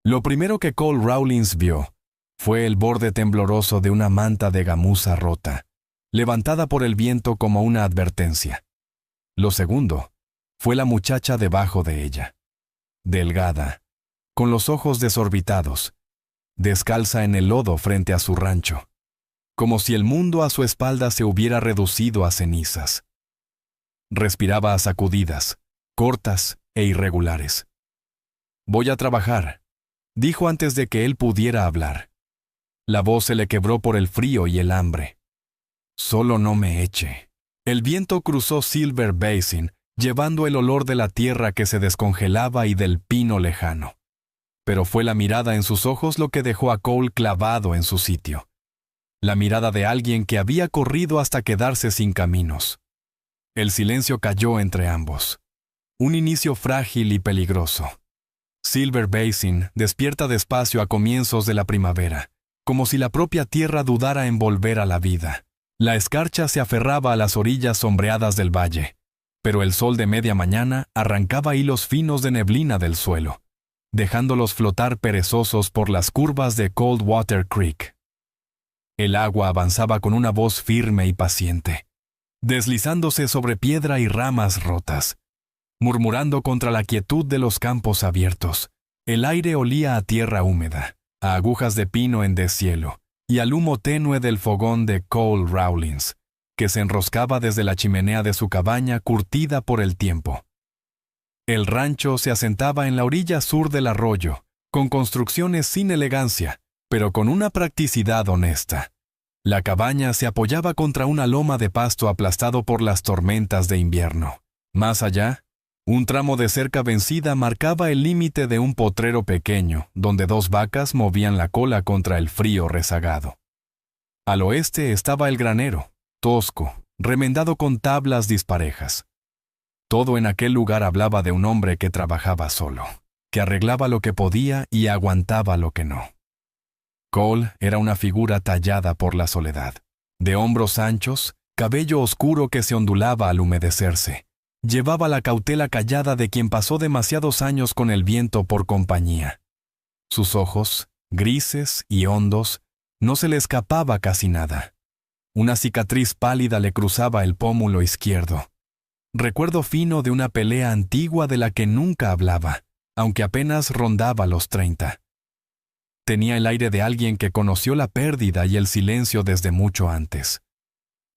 Lo primero que Cole Rawlins vio fue el borde tembloroso de una manta de gamuza rota, levantada por el viento como una advertencia. Lo segundo fue la muchacha debajo de ella, delgada, con los ojos desorbitados, descalza en el lodo frente a su rancho, como si el mundo a su espalda se hubiera reducido a cenizas. Respiraba a sacudidas, cortas e irregulares. «Voy a trabajar», dijo antes de que él pudiera hablar. La voz se le quebró por el frío y el hambre. «Solo no me eche». El viento cruzó Silver Basin, llevando el olor de la tierra que se descongelaba y del pino lejano. Pero fue la mirada en sus ojos lo que dejó a Cole clavado en su sitio. La mirada de alguien que había corrido hasta quedarse sin caminos. El silencio cayó entre ambos. Un inicio frágil y peligroso. Silver Basin despierta despacio a comienzos de la primavera, como si la propia tierra dudara en volver a la vida. La escarcha se aferraba a las orillas sombreadas del valle, pero el sol de media mañana arrancaba hilos finos de neblina del suelo, dejándolos flotar perezosos por las curvas de Coldwater Creek. El agua avanzaba con una voz firme y paciente, deslizándose sobre piedra y ramas rotas, murmurando contra la quietud de los campos abiertos. El aire olía a tierra húmeda, a agujas de pino en deshielo, y al humo tenue del fogón de Cole Rawlins, que se enroscaba desde la chimenea de su cabaña curtida por el tiempo. El rancho se asentaba en la orilla sur del arroyo, con construcciones sin elegancia, pero con una practicidad honesta. La cabaña se apoyaba contra una loma de pasto aplastado por las tormentas de invierno. Más allá, un tramo de cerca vencida marcaba el límite de un potrero pequeño, donde dos vacas movían la cola contra el frío rezagado. Al oeste estaba el granero, tosco, remendado con tablas disparejas. Todo en aquel lugar hablaba de un hombre que trabajaba solo, que arreglaba lo que podía y aguantaba lo que no. Cole era una figura tallada por la soledad, de hombros anchos, cabello oscuro que se ondulaba al humedecerse. Llevaba la cautela callada de quien pasó demasiados años con el viento por compañía. Sus ojos, grises y hondos, no se le escapaba casi nada. Una cicatriz pálida le cruzaba el pómulo izquierdo. Recuerdo fino de una pelea antigua de la que nunca hablaba, aunque apenas rondaba los 30. Tenía el aire de alguien que conoció la pérdida y el silencio desde mucho antes.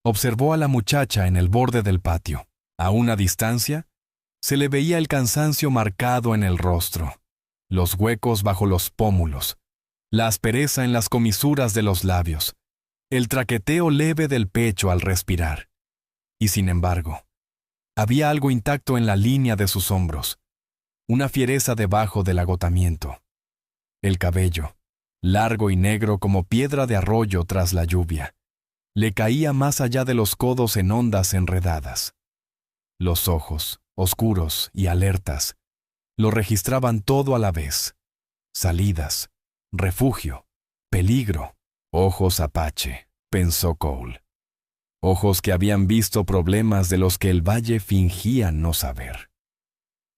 Observó a la muchacha en el borde del patio. A una distancia, se le veía el cansancio marcado en el rostro, los huecos bajo los pómulos, la aspereza en las comisuras de los labios, el traqueteo leve del pecho al respirar. Y sin embargo, había algo intacto en la línea de sus hombros, una fiereza debajo del agotamiento. El cabello, largo y negro como piedra de arroyo tras la lluvia, le caía más allá de los codos en ondas enredadas. Los ojos, oscuros y alertas, lo registraban todo a la vez. Salidas, refugio, peligro. Ojos apache, pensó Cole. Ojos que habían visto problemas de los que el valle fingía no saber.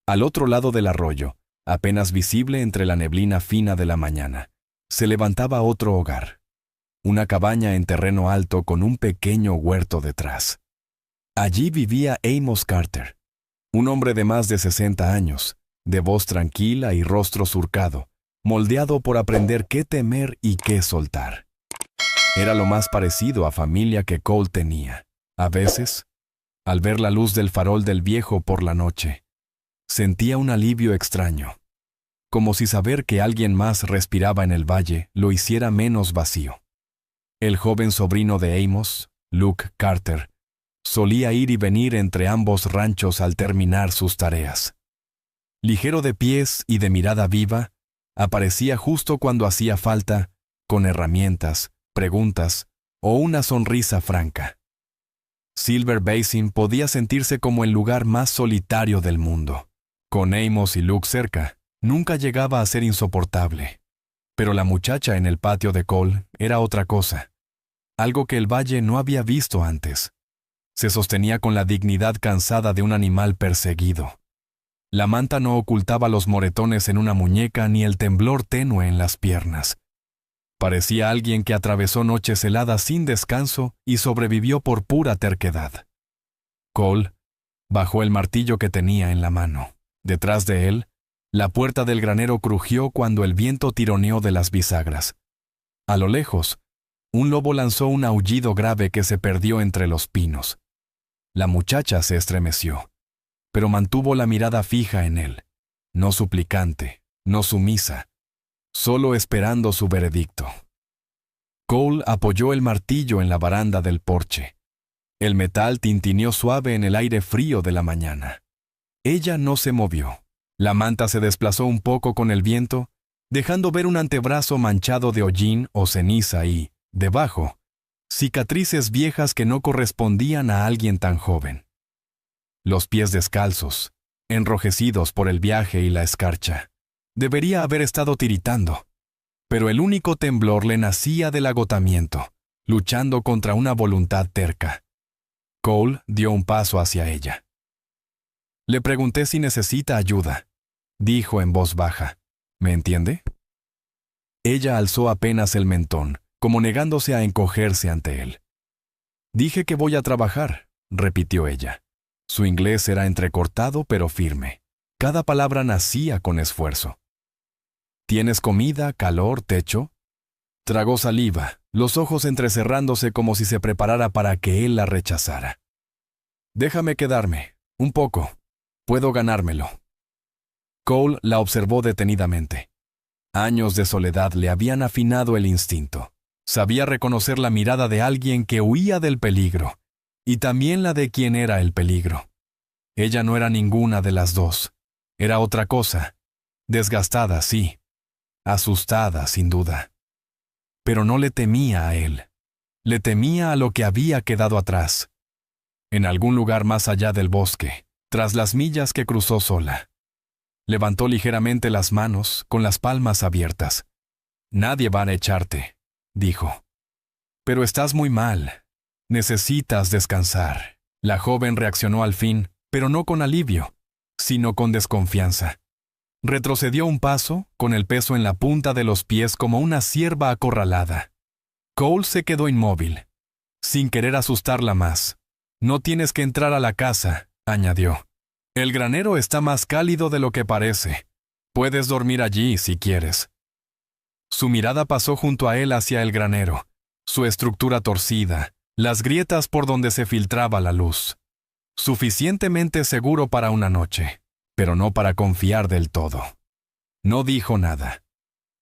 Al otro lado del arroyo, apenas visible entre la neblina fina de la mañana, se levantaba otro hogar. Una cabaña en terreno alto con un pequeño huerto detrás. Allí vivía Amos Carter, un hombre de más de 60 años, de voz tranquila y rostro surcado, moldeado por aprender qué temer y qué soltar. Era lo más parecido a familia que Cole tenía. A veces, al ver la luz del farol del viejo por la noche, sentía un alivio extraño, como si saber que alguien más respiraba en el valle lo hiciera menos vacío. El joven sobrino de Amos, Luke Carter, solía ir y venir entre ambos ranchos al terminar sus tareas. Ligero de pies y de mirada viva, aparecía justo cuando hacía falta, con herramientas, preguntas o una sonrisa franca. Silver Basin podía sentirse como el lugar más solitario del mundo. Con Amos y Luke cerca, nunca llegaba a ser insoportable. Pero la muchacha en el patio de Cole era otra cosa, algo que el valle no había visto antes. Se sostenía con la dignidad cansada de un animal perseguido. La manta no ocultaba los moretones en una muñeca ni el temblor tenue en las piernas. Parecía alguien que atravesó noches heladas sin descanso y sobrevivió por pura terquedad. Cole bajó el martillo que tenía en la mano. Detrás de él, la puerta del granero crujió cuando el viento tironeó de las bisagras. A lo lejos, un lobo lanzó un aullido grave que se perdió entre los pinos. La muchacha se estremeció, pero mantuvo la mirada fija en él, no suplicante, no sumisa, solo esperando su veredicto. Cole apoyó el martillo en la baranda del porche. El metal tintineó suave en el aire frío de la mañana. Ella no se movió. La manta se desplazó un poco con el viento, dejando ver un antebrazo manchado de hollín o ceniza y, debajo, cicatrices viejas que no correspondían a alguien tan joven. Los pies descalzos, enrojecidos por el viaje y la escarcha. Debería haber estado tiritando, pero el único temblor le nacía del agotamiento, luchando contra una voluntad terca. Cole dio un paso hacia ella. Le pregunté si necesita ayuda, dijo en voz baja. ¿Me entiende? Ella alzó apenas el mentón, como negándose a encogerse ante él. Dije que voy a trabajar, repitió ella. Su inglés era entrecortado pero firme. Cada palabra nacía con esfuerzo. ¿Tienes comida, calor, techo? Tragó saliva, los ojos entrecerrándose como si se preparara para que él la rechazara. Déjame quedarme, un poco. Puedo ganármelo. Cole la observó detenidamente. Años de soledad le habían afinado el instinto. Sabía reconocer la mirada de alguien que huía del peligro, y también la de quien era el peligro. Ella no era ninguna de las dos. Era otra cosa. Desgastada, sí. Asustada, sin duda. Pero no le temía a él. Le temía a lo que había quedado atrás. En algún lugar más allá del bosque, tras las millas que cruzó sola. Levantó ligeramente las manos, con las palmas abiertas. Nadie va a echarte, dijo. Pero estás muy mal. Necesitas descansar. La joven reaccionó al fin, pero no con alivio, sino con desconfianza. Retrocedió un paso, con el peso en la punta de los pies como una cierva acorralada. Cole se quedó inmóvil, sin querer asustarla más. No tienes que entrar a la casa, añadió. El granero está más cálido de lo que parece. Puedes dormir allí si quieres. Su mirada pasó junto a él hacia el granero, su estructura torcida, las grietas por donde se filtraba la luz. Suficientemente seguro para una noche, pero no para confiar del todo. No dijo nada.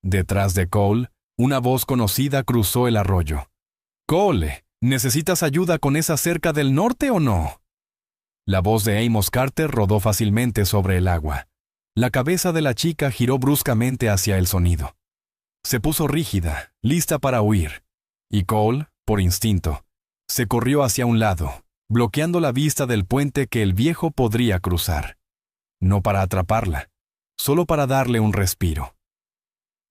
Detrás de Cole, una voz conocida cruzó el arroyo. «Cole, ¿necesitas ayuda con esa cerca del norte o no?» La voz de Amos Carter rodó fácilmente sobre el agua. La cabeza de la chica giró bruscamente hacia el sonido. Se puso rígida, lista para huir, y Cole, por instinto, se corrió hacia un lado, bloqueando la vista del puente que el viejo podría cruzar. No para atraparla, solo para darle un respiro.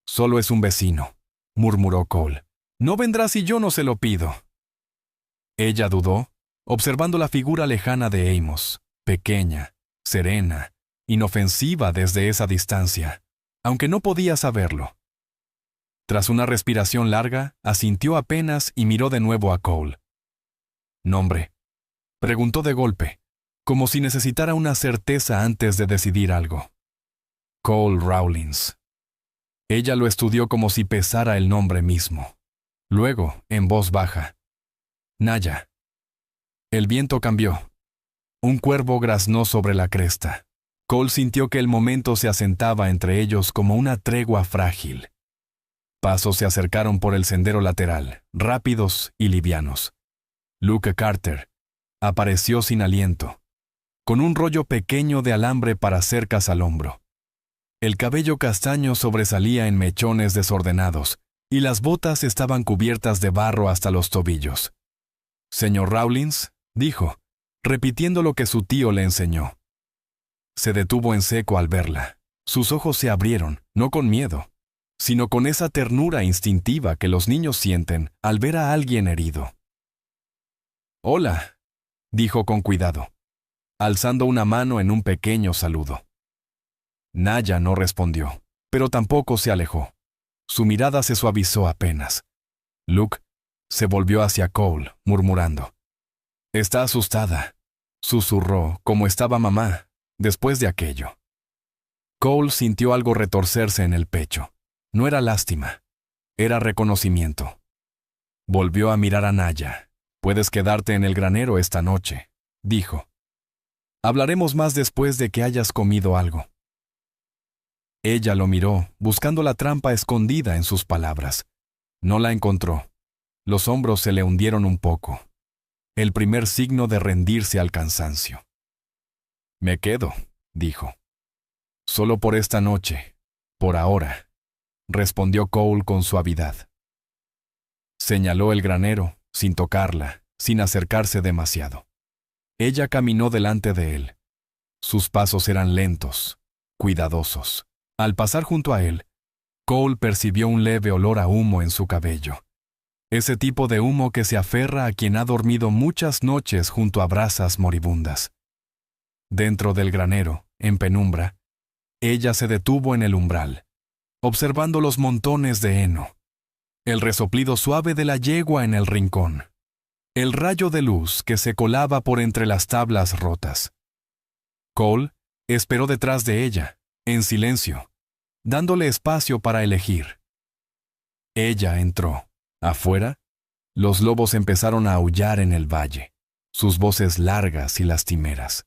«Solo es un vecino», murmuró Cole. «No vendrá si yo no se lo pido». Ella dudó, observando la figura lejana de Amos, pequeña, serena, inofensiva desde esa distancia, aunque no podía saberlo. Tras una respiración larga, asintió apenas y miró de nuevo a Cole. «¿Nombre?», preguntó de golpe, como si necesitara una certeza antes de decidir algo. «Cole Rawlins». Ella lo estudió como si pesara el nombre mismo. Luego, en voz baja, «Naya». El viento cambió. Un cuervo graznó sobre la cresta. Cole sintió que el momento se asentaba entre ellos como una tregua frágil. Pasos se acercaron por el sendero lateral, rápidos y livianos. Luke Carter apareció sin aliento, con un rollo pequeño de alambre para cercas al hombro. El cabello castaño sobresalía en mechones desordenados, y las botas estaban cubiertas de barro hasta los tobillos. «Señor Rawlins», dijo, repitiendo lo que su tío le enseñó. Se detuvo en seco al verla. Sus ojos se abrieron, no con miedo, sino con esa ternura instintiva que los niños sienten al ver a alguien herido. «Hola», dijo con cuidado, alzando una mano en un pequeño saludo. Naya no respondió, pero tampoco se alejó. Su mirada se suavizó apenas. Luke se volvió hacia Cole, murmurando. «Está asustada», susurró, como estaba mamá, después de aquello. Cole sintió algo retorcerse en el pecho. No era lástima, era reconocimiento. Volvió a mirar a Naya. «Puedes quedarte en el granero esta noche», dijo. «Hablaremos más después de que hayas comido algo». Ella lo miró, buscando la trampa escondida en sus palabras. No la encontró. Los hombros se le hundieron un poco. El primer signo de rendirse al cansancio. «Me quedo», dijo. «Solo por esta noche, por ahora», respondió Cole con suavidad. Señaló el granero, sin tocarla, sin acercarse demasiado. Ella caminó delante de él. Sus pasos eran lentos, cuidadosos. Al pasar junto a él, Cole percibió un leve olor a humo en su cabello. Ese tipo de humo que se aferra a quien ha dormido muchas noches junto a brasas moribundas. Dentro del granero, en penumbra, ella se detuvo en el umbral, observando los montones de heno, el resoplido suave de la yegua en el rincón, el rayo de luz que se colaba por entre las tablas rotas. Cole esperó detrás de ella, en silencio, dándole espacio para elegir. Ella entró. Afuera, los lobos empezaron a aullar en el valle, sus voces largas y lastimeras.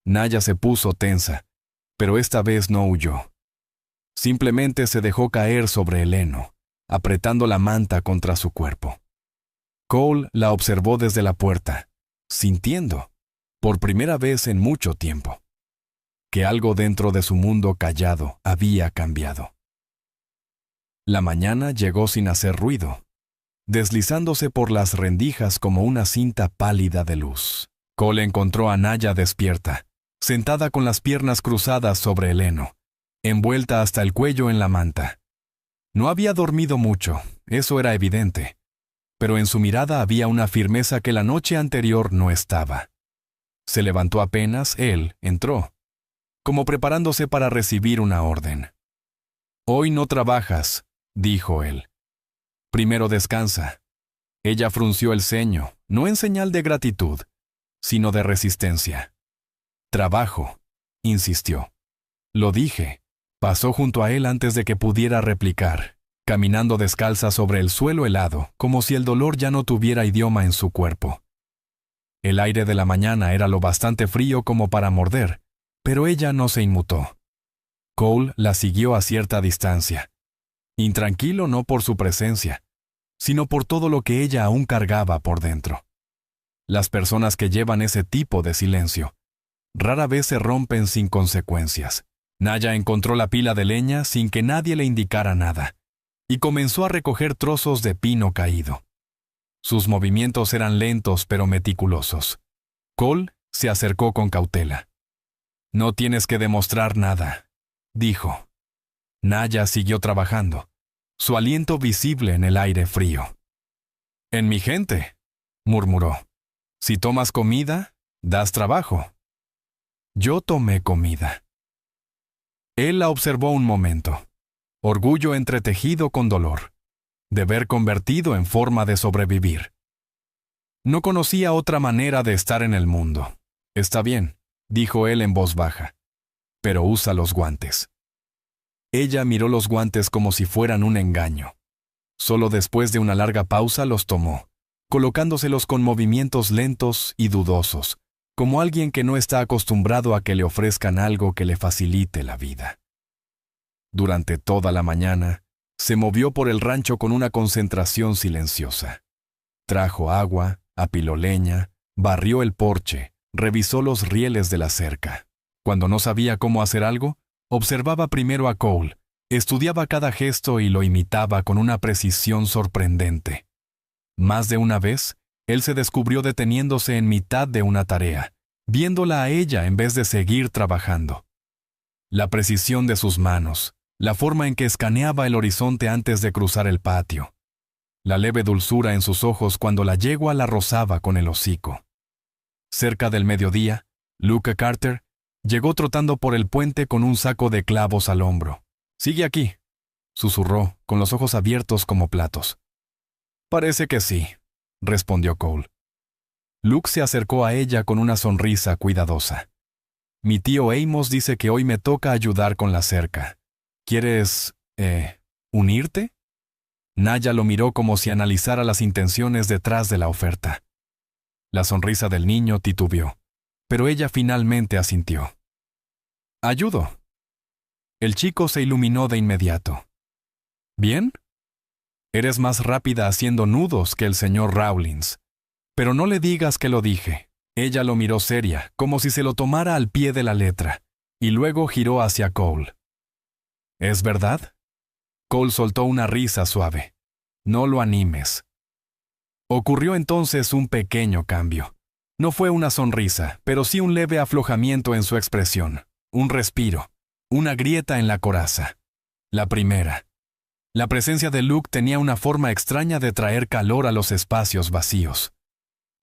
Naya se puso tensa, pero esta vez no huyó. Simplemente se dejó caer sobre el heno, apretando la manta contra su cuerpo. Cole la observó desde la puerta, sintiendo, por primera vez en mucho tiempo, que algo dentro de su mundo callado había cambiado. La mañana llegó sin hacer ruido, deslizándose por las rendijas como una cinta pálida de luz. Cole encontró a Naya despierta, sentada con las piernas cruzadas sobre el heno, envuelta hasta el cuello en la manta. No había dormido mucho, eso era evidente, pero en su mirada había una firmeza que la noche anterior no estaba. Se levantó apenas él entró, como preparándose para recibir una orden. «Hoy no trabajas», dijo él. «Primero descansa». Ella frunció el ceño, no en señal de gratitud, sino de resistencia. «Trabajo», insistió. «Lo dije». Pasó junto a él antes de que pudiera replicar, caminando descalza sobre el suelo helado, como si el dolor ya no tuviera idioma en su cuerpo. El aire de la mañana era lo bastante frío como para morder, pero ella no se inmutó. Cole la siguió a cierta distancia, intranquilo no por su presencia, sino por todo lo que ella aún cargaba por dentro. Las personas que llevan ese tipo de silencio rara vez se rompen sin consecuencias. Naya encontró la pila de leña sin que nadie le indicara nada, y comenzó a recoger trozos de pino caído. Sus movimientos eran lentos pero meticulosos. Cole se acercó con cautela. «No tienes que demostrar nada», dijo. Naya siguió trabajando, su aliento visible en el aire frío. «En mi gente», murmuró. «Si tomas comida, das trabajo». Yo tomé comida. Él la observó un momento, orgullo entretejido con dolor, deber convertido en forma de sobrevivir. No conocía otra manera de estar en el mundo. «Está bien», dijo él en voz baja, «pero usa los guantes». Ella miró los guantes como si fueran un engaño. Solo después de una larga pausa los tomó, colocándoselos con movimientos lentos y dudosos, como alguien que no está acostumbrado a que le ofrezcan algo que le facilite la vida. Durante toda la mañana, se movió por el rancho con una concentración silenciosa. Trajo agua, apiló leña, barrió el porche, revisó los rieles de la cerca. Cuando no sabía cómo hacer algo, observaba primero a Cole, estudiaba cada gesto y lo imitaba con una precisión sorprendente. Más de una vez, él se descubrió deteniéndose en mitad de una tarea, viéndola a ella en vez de seguir trabajando. La precisión de sus manos, la forma en que escaneaba el horizonte antes de cruzar el patio, la leve dulzura en sus ojos cuando la yegua la rozaba con el hocico. Cerca del mediodía, Luke Carter Llegó trotando por el puente con un saco de clavos al hombro. «Sigue aquí», susurró, con los ojos abiertos como platos. «Parece que sí», respondió Cole. Luke se acercó a ella con una sonrisa cuidadosa. «Mi tío Amos dice que hoy me toca ayudar con la cerca. ¿Quieres, unirte?» Naya lo miró como si analizara las intenciones detrás de la oferta. La sonrisa del niño titubeó, pero ella finalmente asintió. «Ayudo». El chico se iluminó de inmediato. «¿Bien? Eres más rápida haciendo nudos que el señor Rawlins. Pero no le digas que lo dije». Ella lo miró seria, como si se lo tomara al pie de la letra, y luego giró hacia Cole. «¿Es verdad?» Cole soltó una risa suave. «No lo animes». Ocurrió entonces un pequeño cambio. No fue una sonrisa, pero sí un leve aflojamiento en su expresión, un respiro, una grieta en la coraza. La primera. La presencia de Luke tenía una forma extraña de traer calor a los espacios vacíos.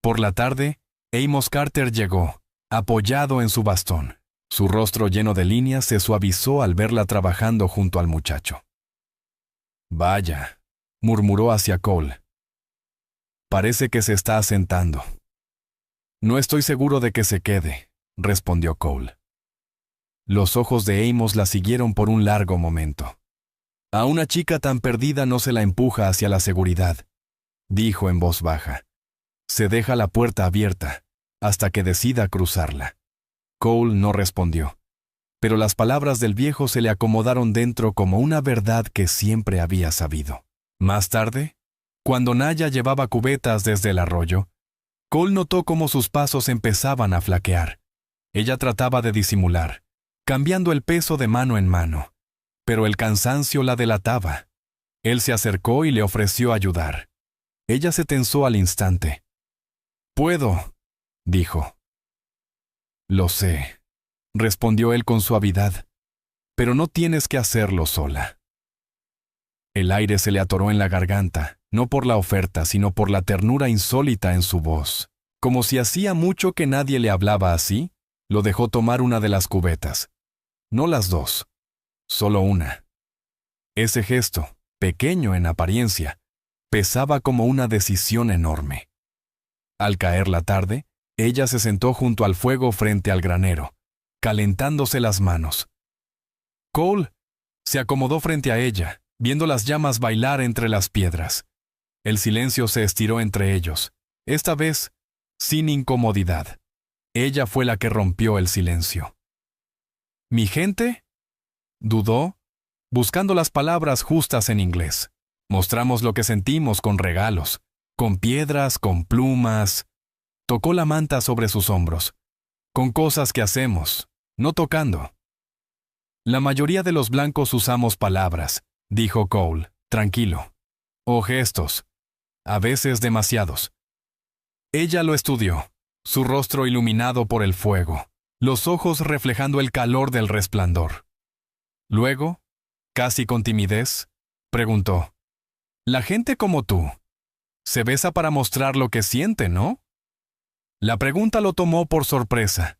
Por la tarde, Amos Carter llegó, apoyado en su bastón. Su rostro lleno de líneas se suavizó al verla trabajando junto al muchacho. «Vaya», murmuró hacia Cole. «Parece que se está asentando». «No estoy seguro de que se quede», respondió Cole. Los ojos de Amos la siguieron por un largo momento. «A una chica tan perdida no se la empuja hacia la seguridad», dijo en voz baja. «Se deja la puerta abierta hasta que decida cruzarla». Cole no respondió, pero las palabras del viejo se le acomodaron dentro como una verdad que siempre había sabido. Más tarde, cuando Naya llevaba cubetas desde el arroyo, Cole notó cómo sus pasos empezaban a flaquear. Ella trataba de disimular, cambiando el peso de mano en mano, pero el cansancio la delataba. Él se acercó y le ofreció ayudar. Ella se tensó al instante. «Puedo», dijo. «Lo sé», respondió él con suavidad, «pero no tienes que hacerlo sola». El aire se le atoró en la garganta, no por la oferta, sino por la ternura insólita en su voz. Como si hacía mucho que nadie le hablaba así, lo dejó tomar una de las cubetas. No las dos, solo una. Ese gesto, pequeño en apariencia, pesaba como una decisión enorme. Al caer la tarde, ella se sentó junto al fuego frente al granero, calentándose las manos. Cole se acomodó frente a ella, viendo las llamas bailar entre las piedras. El silencio se estiró entre ellos, esta vez sin incomodidad. Ella fue la que rompió el silencio. «¿Mi gente?» dudó, buscando las palabras justas en inglés. Mostramos lo que sentimos con regalos, con piedras, con plumas. Tocó la manta sobre sus hombros, con cosas que hacemos, no tocando. «La mayoría de los blancos usamos palabras», dijo Cole, tranquilo, «o gestos, a veces demasiados». Ella lo estudió, su rostro iluminado por el fuego, los ojos reflejando el calor del resplandor. Luego, casi con timidez, preguntó: «La gente como tú se besa para mostrar lo que siente, ¿no?» La pregunta lo tomó por sorpresa.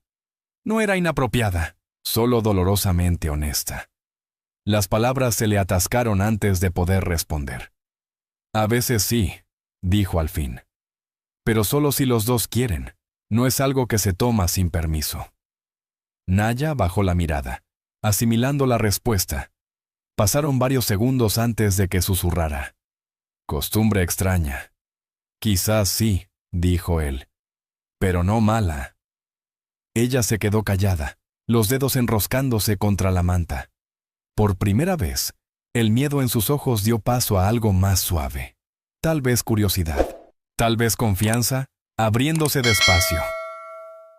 No era inapropiada, solo dolorosamente honesta. Las palabras se le atascaron antes de poder responder. «A veces sí», dijo al fin. «Pero solo si los dos quieren. No es algo que se toma sin permiso». Naya bajó la mirada, asimilando la respuesta. Pasaron varios segundos antes de que susurrara. «Costumbre extraña». «Quizás sí», dijo él, «pero no mala». Ella se quedó callada, los dedos enroscándose contra la manta. Por primera vez, el miedo en sus ojos dio paso a algo más suave. Tal vez curiosidad, tal vez confianza, abriéndose despacio.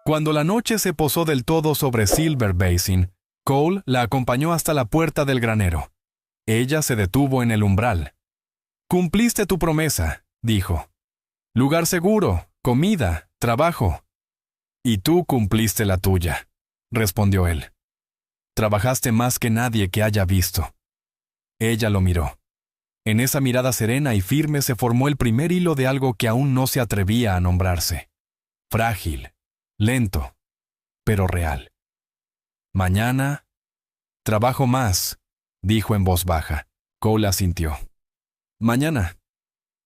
Cuando la noche se posó del todo sobre Silver Basin, Cole la acompañó hasta la puerta del granero. Ella se detuvo en el umbral. «Cumpliste tu promesa», dijo. «Lugar seguro, comida, trabajo». «Y tú cumpliste la tuya», respondió él. «Trabajaste más que nadie que haya visto». Ella lo miró. En esa mirada serena y firme se formó el primer hilo de algo que aún no se atrevía a nombrarse. Frágil, lento, pero real. Mañana. Trabajo más, dijo en voz baja. Cole asintió. Mañana.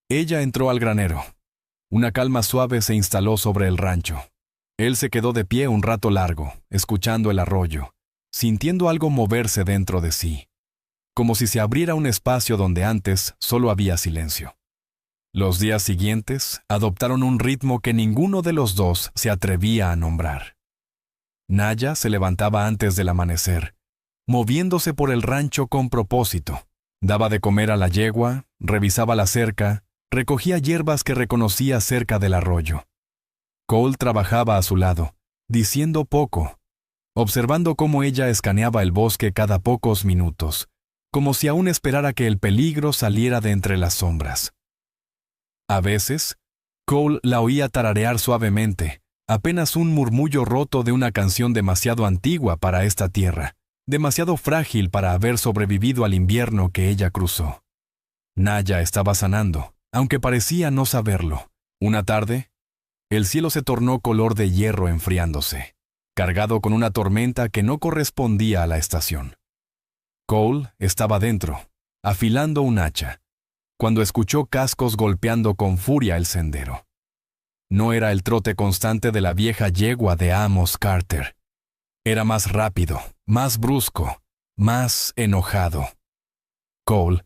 Ella entró al granero. Una calma suave se instaló sobre el rancho. Él se quedó de pie un rato largo, escuchando el arroyo, sintiendo algo moverse dentro de sí, como si se abriera un espacio donde antes solo había silencio. Los días siguientes adoptaron un ritmo que ninguno de los dos se atrevía a nombrar. Naya se levantaba antes del amanecer, moviéndose por el rancho con propósito. Daba de comer a la yegua, revisaba la cerca, recogía hierbas que reconocía cerca del arroyo. Cole trabajaba a su lado, diciendo poco, observando cómo ella escaneaba el bosque cada pocos minutos, como si aún esperara que el peligro saliera de entre las sombras. A veces, Cole la oía tararear suavemente, apenas un murmullo roto de una canción demasiado antigua para esta tierra, demasiado frágil para haber sobrevivido al invierno que ella cruzó. Naya estaba sanando, aunque parecía no saberlo. Una tarde, el cielo se tornó color de hierro enfriándose, cargado con una tormenta que no correspondía a la estación. Cole estaba dentro, afilando un hacha, cuando escuchó cascos golpeando con furia el sendero. No era el trote constante de la vieja yegua de Amos Carter. Era más rápido, más brusco, más enojado. Cole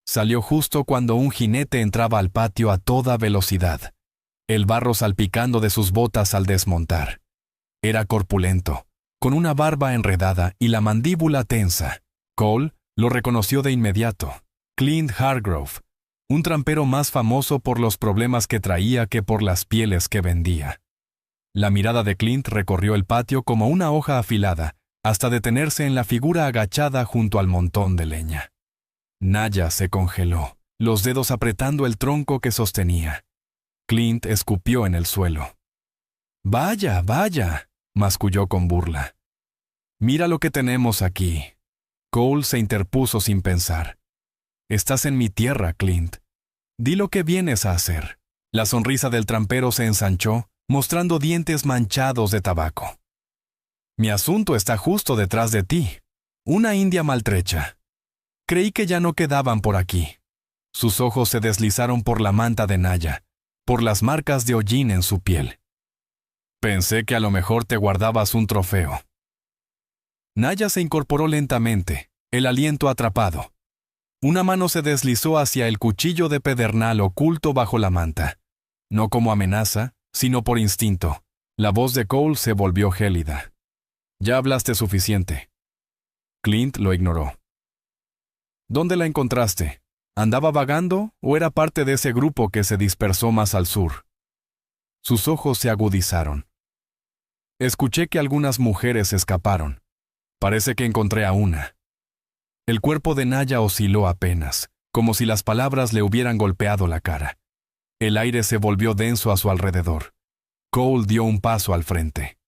salió justo cuando un jinete entraba al patio a toda velocidad, el barro salpicando de sus botas al desmontar. Era corpulento, con una barba enredada y la mandíbula tensa. Cole lo reconoció de inmediato. Clint Hargrove, un trampero más famoso por los problemas que traía que por las pieles que vendía. La mirada de Clint recorrió el patio como una hoja afilada, hasta detenerse en la figura agachada junto al montón de leña. Naya se congeló, los dedos apretando el tronco que sostenía. Clint escupió en el suelo. «Vaya, vaya», masculló con burla. «Mira lo que tenemos aquí». Cole se interpuso sin pensar. «Estás en mi tierra, Clint. Di lo que vienes a hacer». La sonrisa del trampero se ensanchó, mostrando dientes manchados de tabaco. «Mi asunto está justo detrás de ti. Una india maltrecha. Creí que ya no quedaban por aquí». Sus ojos se deslizaron por la manta de Naya, por las marcas de hollín en su piel. «Pensé que a lo mejor te guardabas un trofeo». Naya se incorporó lentamente, el aliento atrapado. Una mano se deslizó hacia el cuchillo de pedernal oculto bajo la manta. No como amenaza, sino por instinto. La voz de Cole se volvió gélida. «Ya hablaste suficiente». Clint lo ignoró. «¿Dónde la encontraste? ¿Andaba vagando o era parte de ese grupo que se dispersó más al sur?» Sus ojos se agudizaron. «Escuché que algunas mujeres escaparon. Parece que encontré a una». El cuerpo de Naya osciló apenas, como si las palabras le hubieran golpeado la cara. El aire se volvió denso a su alrededor. Cole dio un paso al frente.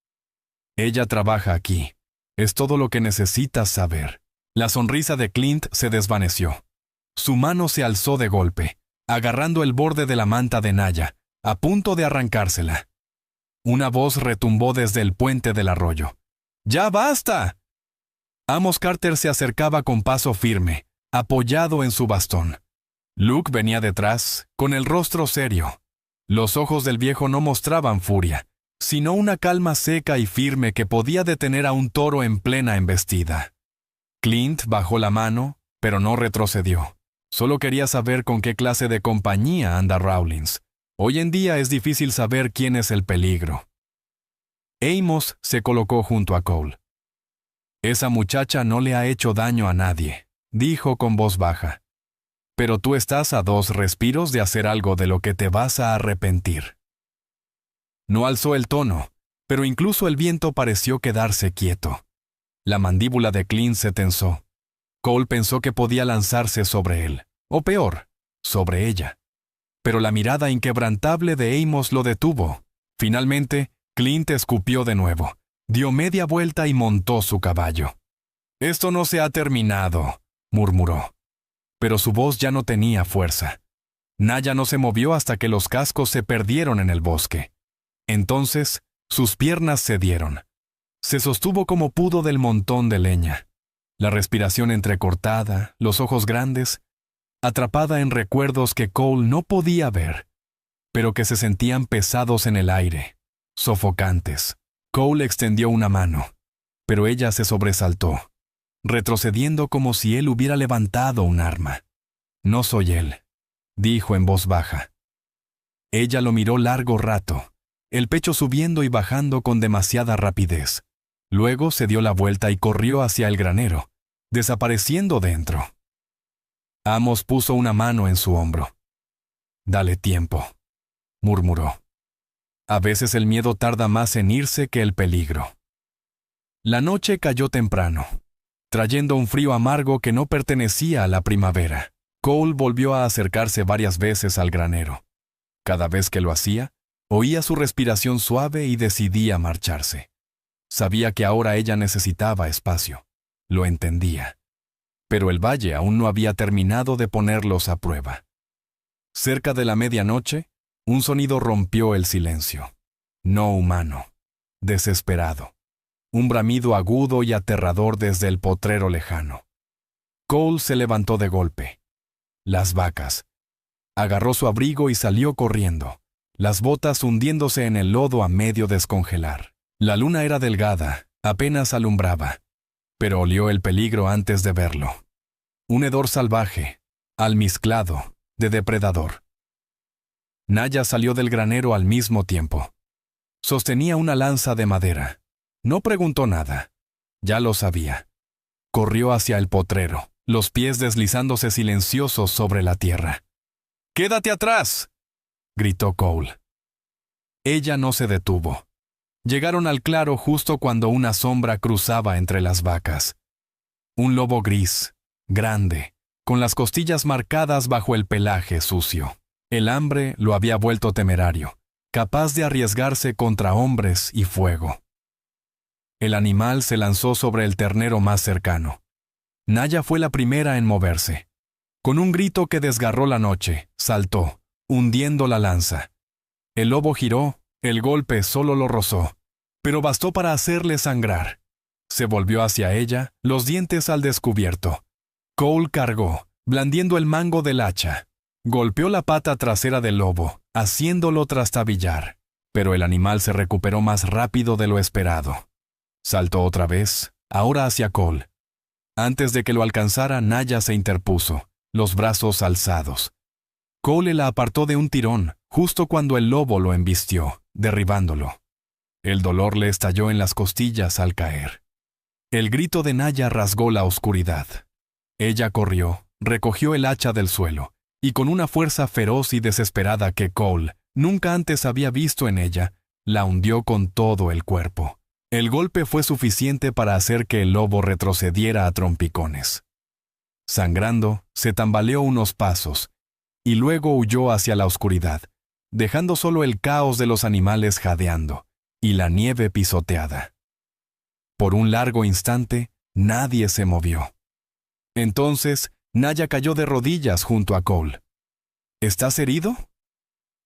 «Ella trabaja aquí. Es todo lo que necesitas saber». La sonrisa de Clint se desvaneció. Su mano se alzó de golpe, agarrando el borde de la manta de Naya, a punto de arrancársela. Una voz retumbó desde el puente del arroyo. «¡Ya basta!». Amos Carter se acercaba con paso firme, apoyado en su bastón. Luke venía detrás, con el rostro serio. Los ojos del viejo no mostraban furia, sino una calma seca y firme que podía detener a un toro en plena embestida. Clint bajó la mano, pero no retrocedió. Solo quería saber con qué clase de compañía anda Rawlins. Hoy en día es difícil saber quién es el peligro. Amos se colocó junto a Cole. «Esa muchacha no le ha hecho daño a nadie», dijo con voz baja. «Pero tú estás a 2 respiros de hacer algo de lo que te vas a arrepentir». No alzó el tono, pero incluso el viento pareció quedarse quieto. La mandíbula de Clint se tensó. Cole pensó que podía lanzarse sobre él, o peor, sobre ella. Pero la mirada inquebrantable de Amos lo detuvo. Finalmente, Clint escupió de nuevo, dio media vuelta y montó su caballo. «Esto no se ha terminado», murmuró. Pero su voz ya no tenía fuerza. Naya no se movió hasta que los cascos se perdieron en el bosque. Entonces, sus piernas cedieron. Se sostuvo como pudo del montón de leña, la respiración entrecortada, los ojos grandes, atrapada en recuerdos que Cole no podía ver, pero que se sentían pesados en el aire, sofocantes. Cole extendió una mano, pero ella se sobresaltó, retrocediendo como si él hubiera levantado un arma. «No soy él», dijo en voz baja. Ella lo miró largo rato, el pecho subiendo y bajando con demasiada rapidez. Luego se dio la vuelta y corrió hacia el granero, desapareciendo dentro. Amos puso una mano en su hombro. «Dale tiempo», murmuró. A veces el miedo tarda más en irse que el peligro. La noche cayó temprano, trayendo un frío amargo que no pertenecía a la primavera. Cole volvió a acercarse varias veces al granero. Cada vez que lo hacía, oía su respiración suave y decidía marcharse. Sabía que ahora ella necesitaba espacio. Lo entendía. Pero el valle aún no había terminado de ponerlos a prueba. Cerca de la medianoche, un sonido rompió el silencio. No humano. Desesperado. Un bramido agudo y aterrador desde el potrero lejano. Cole se levantó de golpe. Las vacas. Agarró su abrigo y salió corriendo, las botas hundiéndose en el lodo a medio descongelar. La luna era delgada, apenas alumbraba, pero olió el peligro antes de verlo. Un hedor salvaje, almizclado, de depredador. Naya salió del granero al mismo tiempo. Sostenía una lanza de madera. No preguntó nada. Ya lo sabía. Corrió hacia el potrero, los pies deslizándose silenciosos sobre la tierra. «¡Quédate atrás!», gritó Cole. Ella no se detuvo. Llegaron al claro justo cuando una sombra cruzaba entre las vacas. Un lobo gris, grande, con las costillas marcadas bajo el pelaje sucio. El hambre lo había vuelto temerario, capaz de arriesgarse contra hombres y fuego. El animal se lanzó sobre el ternero más cercano. Naya fue la primera en moverse. Con un grito que desgarró la noche, saltó, hundiendo la lanza. El lobo giró, el golpe solo lo rozó, pero bastó para hacerle sangrar. Se volvió hacia ella, los dientes al descubierto. Cole cargó, blandiendo el mango del hacha. Golpeó la pata trasera del lobo, haciéndolo trastabillar, pero el animal se recuperó más rápido de lo esperado. Saltó otra vez, ahora hacia Cole. Antes de que lo alcanzara, Naya se interpuso, los brazos alzados. Cole la apartó de un tirón, justo cuando el lobo lo embistió, derribándolo. El dolor le estalló en las costillas al caer. El grito de Naya rasgó la oscuridad. Ella corrió, recogió el hacha del suelo, y con una fuerza feroz y desesperada que Cole nunca antes había visto en ella, la hundió con todo el cuerpo. El golpe fue suficiente para hacer que el lobo retrocediera a trompicones. Sangrando, se tambaleó unos pasos, y luego huyó hacia la oscuridad, dejando solo el caos de los animales jadeando, y la nieve pisoteada. Por un largo instante, nadie se movió. Entonces, Naya cayó de rodillas junto a Cole. «¿Estás herido?».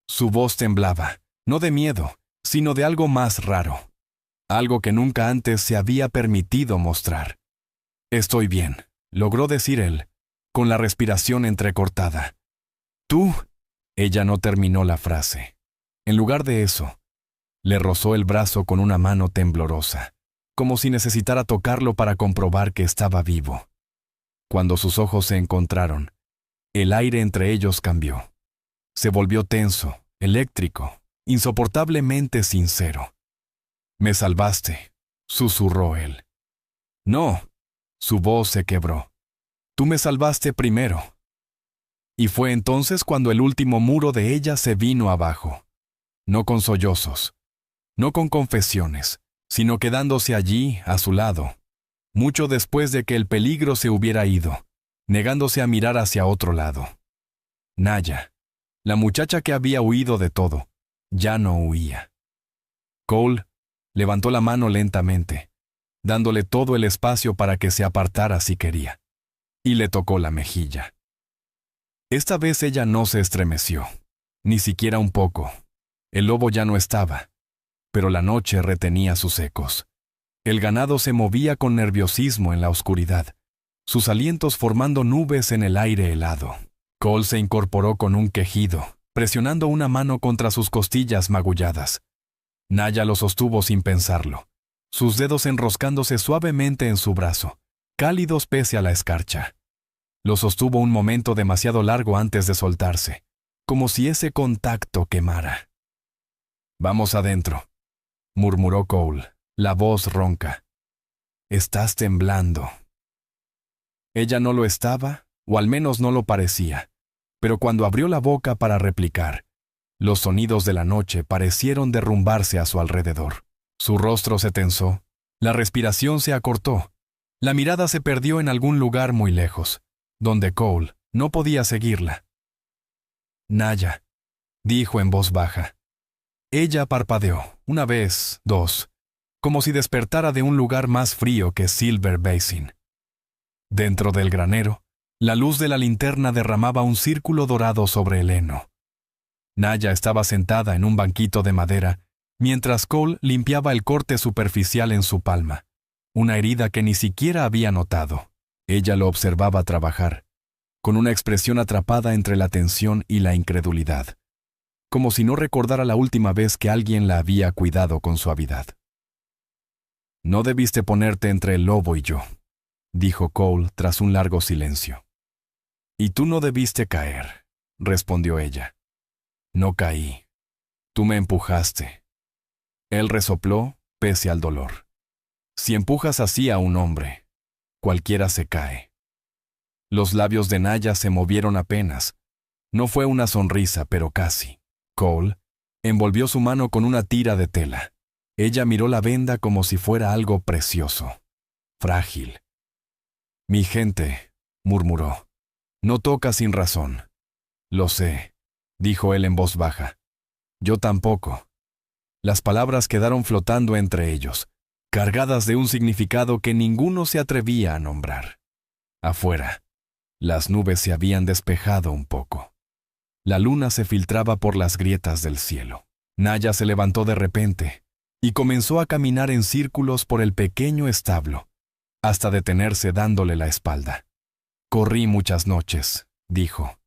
Su voz temblaba, no de miedo, sino de algo más raro. Algo que nunca antes se había permitido mostrar. «Estoy bien», logró decir él, con la respiración entrecortada. «¿Tú?». Ella no terminó la frase. En lugar de eso, le rozó el brazo con una mano temblorosa, como si necesitara tocarlo para comprobar que estaba vivo. Cuando sus ojos se encontraron, el aire entre ellos cambió. Se volvió tenso, eléctrico, insoportablemente sincero. «Me salvaste», susurró él. «No», su voz se quebró. «Tú me salvaste primero». Y fue entonces cuando el último muro de ella se vino abajo. No con sollozos, no con confesiones, sino quedándose allí, a su lado, mucho después de que el peligro se hubiera ido, negándose a mirar hacia otro lado. Naya, la muchacha que había huido de todo, ya no huía. Cole levantó la mano lentamente, dándole todo el espacio para que se apartara si quería, y le tocó la mejilla. Esta vez ella no se estremeció, ni siquiera un poco. El lobo ya no estaba, pero la noche retenía sus ecos. El ganado se movía con nerviosismo en la oscuridad, sus alientos formando nubes en el aire helado. Cole se incorporó con un quejido, presionando una mano contra sus costillas magulladas. Naya lo sostuvo sin pensarlo, sus dedos enroscándose suavemente en su brazo, cálidos pese a la escarcha. Lo sostuvo un momento demasiado largo antes de soltarse, como si ese contacto quemara. «Vamos adentro», murmuró Cole, la voz ronca. «Estás temblando». Ella no lo estaba, o al menos no lo parecía, pero cuando abrió la boca para replicar, los sonidos de la noche parecieron derrumbarse a su alrededor. Su rostro se tensó, la respiración se acortó, la mirada se perdió en algún lugar muy lejos, donde Cole no podía seguirla. «Naya», dijo en voz baja. Ella parpadeó, una vez, dos, como si despertara de un lugar más frío que Silver Basin. Dentro del granero, la luz de la linterna derramaba un círculo dorado sobre el heno. Naya estaba sentada en un banquito de madera, mientras Cole limpiaba el corte superficial en su palma, una herida que ni siquiera había notado. Ella lo observaba trabajar, con una expresión atrapada entre la tensión y la incredulidad, como si no recordara la última vez que alguien la había cuidado con suavidad. «No debiste ponerte entre el lobo y yo», dijo Cole tras un largo silencio. «Y tú no debiste caer», respondió ella. «No caí. Tú me empujaste». Él resopló, pese al dolor. «Si empujas así a un hombre, cualquiera se cae». Los labios de Naya se movieron apenas. No fue una sonrisa, pero casi. Cole envolvió su mano con una tira de tela. Ella miró la venda como si fuera algo precioso, frágil. «Mi gente», murmuró, «no toca sin razón». «Lo sé», dijo él en voz baja. «Yo tampoco». Las palabras quedaron flotando entre ellos, cargadas de un significado que ninguno se atrevía a nombrar. Afuera, las nubes se habían despejado un poco. La luna se filtraba por las grietas del cielo. Naya se levantó de repente y comenzó a caminar en círculos por el pequeño establo, hasta detenerse dándole la espalda. «Corrí muchas noches», dijo,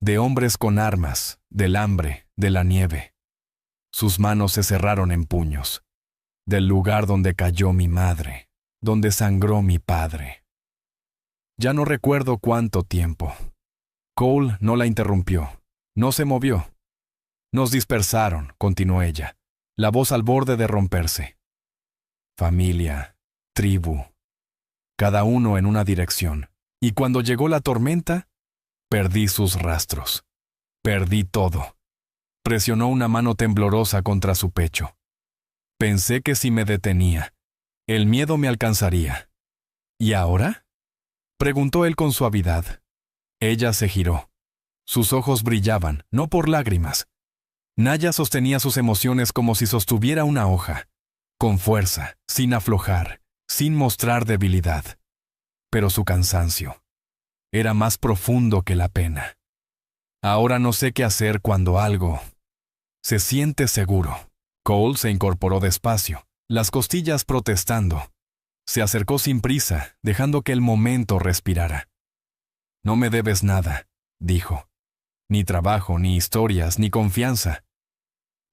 «de hombres con armas, del hambre, de la nieve». Sus manos se cerraron en puños. «Del lugar donde cayó mi madre, donde sangró mi padre». Ya no recuerdo cuánto tiempo. Cole no la interrumpió. No se movió. «Nos dispersaron», continuó ella, la voz al borde de romperse. «Familia, tribu, cada uno en una dirección. Y cuando llegó la tormenta, perdí sus rastros. Perdí todo». Presionó una mano temblorosa contra su pecho. «Pensé que si me detenía, el miedo me alcanzaría». «¿Y ahora?», preguntó él con suavidad. Ella se giró. Sus ojos brillaban, no por lágrimas. Naya sostenía sus emociones como si sostuviera una hoja, con fuerza, sin aflojar, sin mostrar debilidad. Pero su cansancio era más profundo que la pena. «Ahora no sé qué hacer cuando algo se siente seguro». Cole se incorporó despacio, las costillas protestando. Se acercó sin prisa, dejando que el momento respirara. «No me debes nada», dijo. «Ni trabajo, ni historias, ni confianza».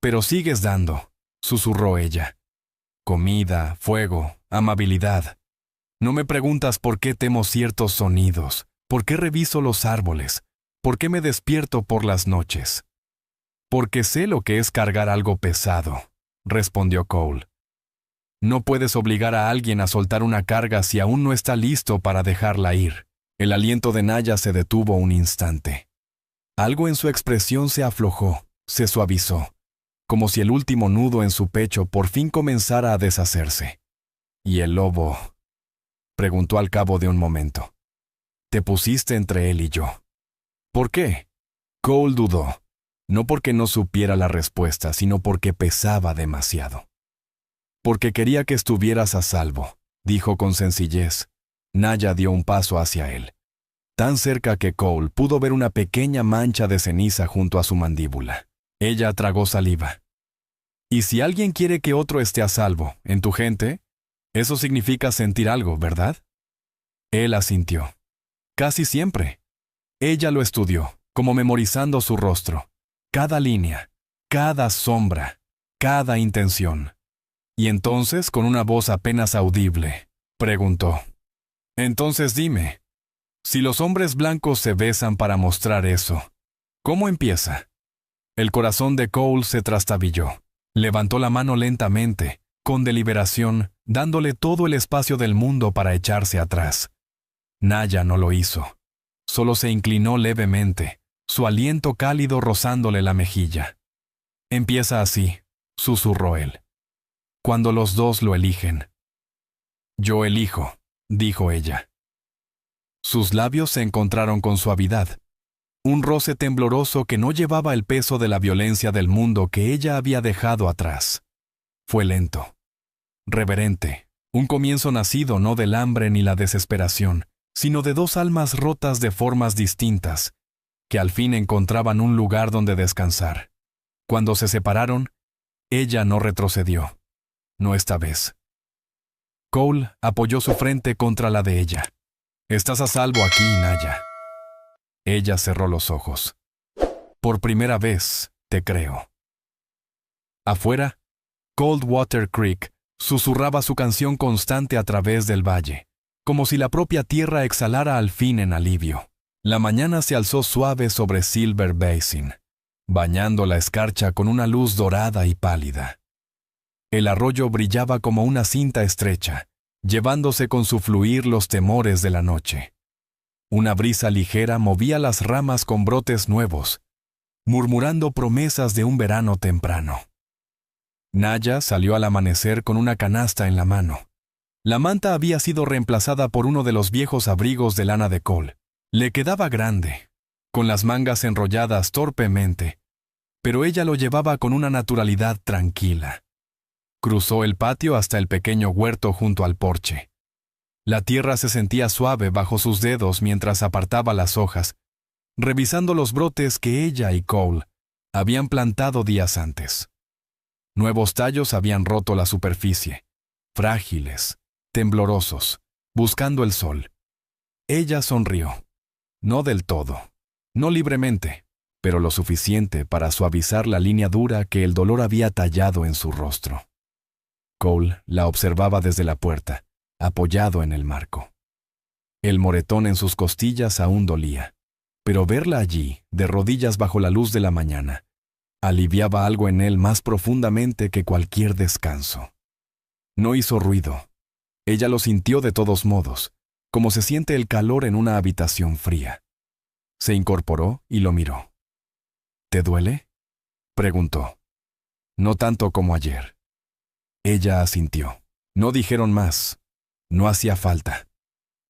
«Pero sigues dando», susurró ella. «Comida, fuego, amabilidad. No me preguntas por qué temo ciertos sonidos, por qué reviso los árboles, por qué me despierto por las noches». «Porque sé lo que es cargar algo pesado», respondió Cole. «No puedes obligar a alguien a soltar una carga si aún no está listo para dejarla ir». El aliento de Naya se detuvo un instante. Algo en su expresión se aflojó, se suavizó, como si el último nudo en su pecho por fin comenzara a deshacerse. «¿Y el lobo?», preguntó al cabo de un momento. «Te pusiste entre él y yo». «¿Por qué?». Cole dudó, no porque no supiera la respuesta, sino porque pesaba demasiado. «Porque quería que estuvieras a salvo», dijo con sencillez. Naya dio un paso hacia él, tan cerca que Cole pudo ver una pequeña mancha de ceniza junto a su mandíbula. Ella tragó saliva. «¿Y si alguien quiere que otro esté a salvo, en tu gente? Eso significa sentir algo, ¿verdad? Él asintió. Casi siempre. Ella lo estudió, como memorizando su rostro, cada línea, cada sombra, cada intención. Y entonces, con una voz apenas audible, preguntó: «Entonces dime, si los hombres blancos se besan para mostrar eso, ¿cómo empieza?» El corazón de Cole se trastabilló. Levantó la mano lentamente, con deliberación, dándole todo el espacio del mundo para echarse atrás. Naya no lo hizo. Solo se inclinó levemente, su aliento cálido rozándole la mejilla. «Empieza así», susurró él. «Cuando los dos lo eligen». «Yo elijo», dijo ella. Sus labios se encontraron con suavidad. Un roce tembloroso que no llevaba el peso de la violencia del mundo que ella había dejado atrás. Fue lento, reverente, un comienzo nacido no del hambre ni la desesperación, sino de dos almas rotas de formas distintas, que al fin encontraban un lugar donde descansar. Cuando se separaron, ella no retrocedió. No esta vez. Cole apoyó su frente contra la de ella. «Estás a salvo aquí, Naya». Ella cerró los ojos. «Por primera vez, te creo». Afuera, Coldwater Creek susurraba su canción constante a través del valle, como si la propia tierra exhalara al fin en alivio. La mañana se alzó suave sobre Silver Basin, bañando la escarcha con una luz dorada y pálida. El arroyo brillaba como una cinta estrecha, llevándose con su fluir los temores de la noche. Una brisa ligera movía las ramas con brotes nuevos, murmurando promesas de un verano temprano. Naya salió al amanecer con una canasta en la mano. La manta había sido reemplazada por uno de los viejos abrigos de lana de Cole. Le quedaba grande, con las mangas enrolladas torpemente, pero ella lo llevaba con una naturalidad tranquila. Cruzó el patio hasta el pequeño huerto junto al porche. La tierra se sentía suave bajo sus dedos mientras apartaba las hojas, revisando los brotes que ella y Cole habían plantado días antes. Nuevos tallos habían roto la superficie, frágiles, temblorosos, buscando el sol. Ella sonrió. No del todo, no libremente, pero lo suficiente para suavizar la línea dura que el dolor había tallado en su rostro. Cole la observaba desde la puerta, apoyado en el marco. El moretón en sus costillas aún dolía, pero verla allí, de rodillas bajo la luz de la mañana, aliviaba algo en él más profundamente que cualquier descanso. No hizo ruido. Ella lo sintió de todos modos, como se siente el calor en una habitación fría. Se incorporó y lo miró. «¿Te duele?», preguntó. «No tanto como ayer». Ella asintió. No dijeron más. No hacía falta.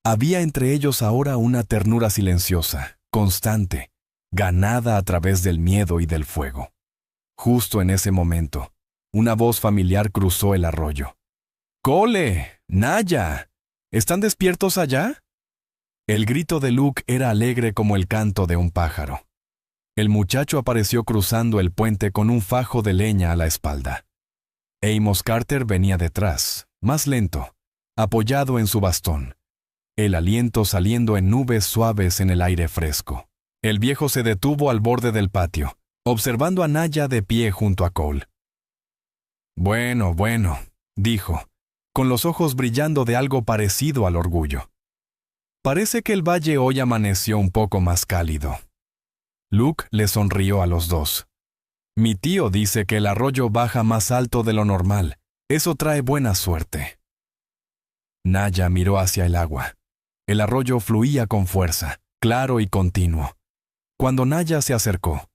Había entre ellos ahora una ternura silenciosa, constante, ganada a través del miedo y del fuego. Justo en ese momento, una voz familiar cruzó el arroyo. «¡Cole! ¡Naya! ¿Están despiertos allá?». El grito de Luke era alegre como el canto de un pájaro. El muchacho apareció cruzando el puente con un fajo de leña a la espalda. Amos Carter venía detrás, más lento, apoyado en su bastón, el aliento saliendo en nubes suaves en el aire fresco. El viejo se detuvo al borde del patio, observando a Naya de pie junto a Cole. «Bueno, bueno», dijo, con los ojos brillando de algo parecido al orgullo. «Parece que el valle hoy amaneció un poco más cálido». Luke le sonrió a los dos. «Mi tío dice que el arroyo baja más alto de lo normal. Eso trae buena suerte». Naya miró hacia el agua. El arroyo fluía con fuerza, claro y continuo. Cuando Naya se acercó,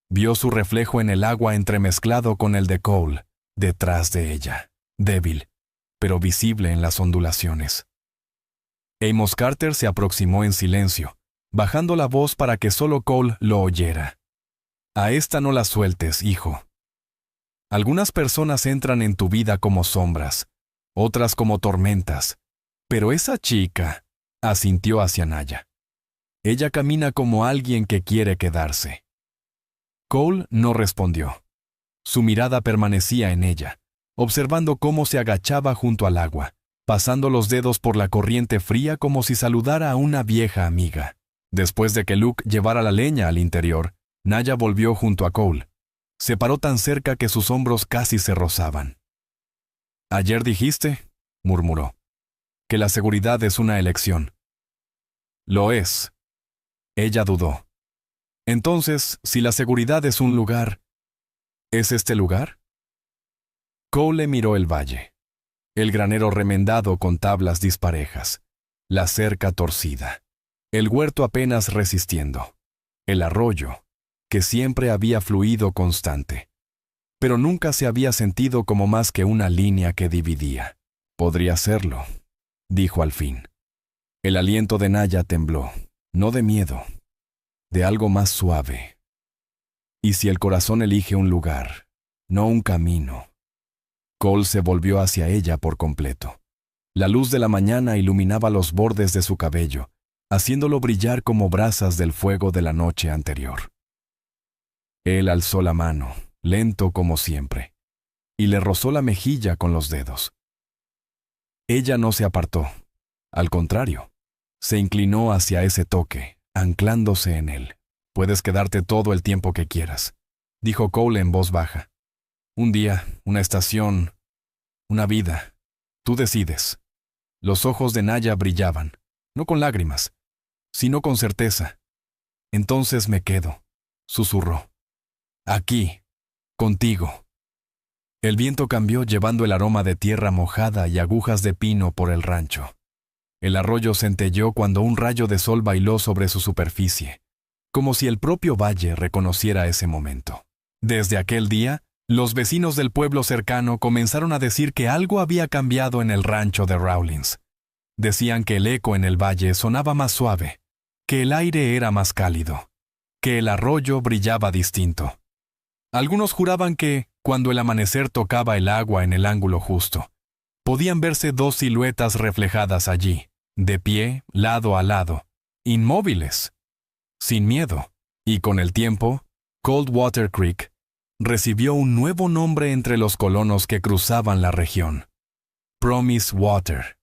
vio su reflejo en el agua entremezclado con el de Cole, detrás de ella, débil, pero visible en las ondulaciones. Amos Carter se aproximó en silencio, bajando la voz para que solo Cole lo oyera. «A esta no la sueltes, hijo. Algunas personas entran en tu vida como sombras, otras como tormentas, pero esa chica», asintió hacia Naya. «Ella camina como alguien que quiere quedarse». Cole no respondió. Su mirada permanecía en ella, observando cómo se agachaba junto al agua, pasando los dedos por la corriente fría como si saludara a una vieja amiga. Después de que Luke llevara la leña al interior, Naya volvió junto a Cole. Se paró tan cerca que sus hombros casi se rozaban. «Ayer dijiste», murmuró, «que la seguridad es una elección». «Lo es». Ella dudó. «Entonces, si la seguridad es un lugar, ¿es este lugar?» Cole miró el valle. El granero remendado con tablas disparejas. La cerca torcida. El huerto apenas resistiendo. El arroyo, que siempre había fluido constante. Pero nunca se había sentido como más que una línea que dividía. «Podría serlo», dijo al fin. El aliento de Naya tembló, no de miedo, de algo más suave. «¿Y si el corazón elige un lugar, no un camino?» Cole se volvió hacia ella por completo. La luz de la mañana iluminaba los bordes de su cabello, haciéndolo brillar como brasas del fuego de la noche anterior. Él alzó la mano, lento como siempre, y le rozó la mejilla con los dedos. Ella no se apartó. Al contrario, se inclinó hacia ese toque, anclándose en él. «Puedes quedarte todo el tiempo que quieras», dijo Cole en voz baja. «Un día, una estación, una vida. Tú decides». Los ojos de Naya brillaban, no con lágrimas, sino con certeza. «Entonces me quedo», susurró. «Aquí, contigo». El viento cambió llevando el aroma de tierra mojada y agujas de pino por el rancho. El arroyo centelleó cuando un rayo de sol bailó sobre su superficie, como si el propio valle reconociera ese momento. Desde aquel día, los vecinos del pueblo cercano comenzaron a decir que algo había cambiado en el rancho de Rawlins. Decían que el eco en el valle sonaba más suave, que el aire era más cálido, que el arroyo brillaba distinto. Algunos juraban que, cuando el amanecer tocaba el agua en el ángulo justo, podían verse dos siluetas reflejadas allí, de pie, lado a lado, inmóviles, sin miedo. Y con el tiempo, Coldwater Creek recibió un nuevo nombre entre los colonos que cruzaban la región. Promise Water,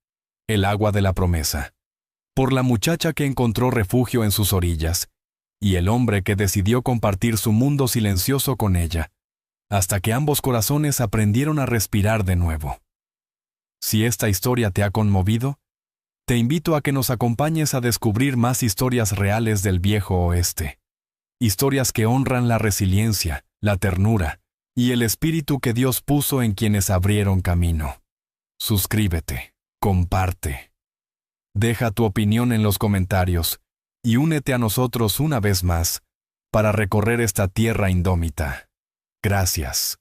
el agua de la promesa, por la muchacha que encontró refugio en sus orillas, y el hombre que decidió compartir su mundo silencioso con ella, hasta que ambos corazones aprendieron a respirar de nuevo. Si esta historia te ha conmovido, te invito a que nos acompañes a descubrir más historias reales del viejo oeste. Historias que honran la resiliencia, la ternura y el espíritu que Dios puso en quienes abrieron camino. Suscríbete, comparte. Deja tu opinión en los comentarios y únete a nosotros una vez más para recorrer esta tierra indómita. Gracias.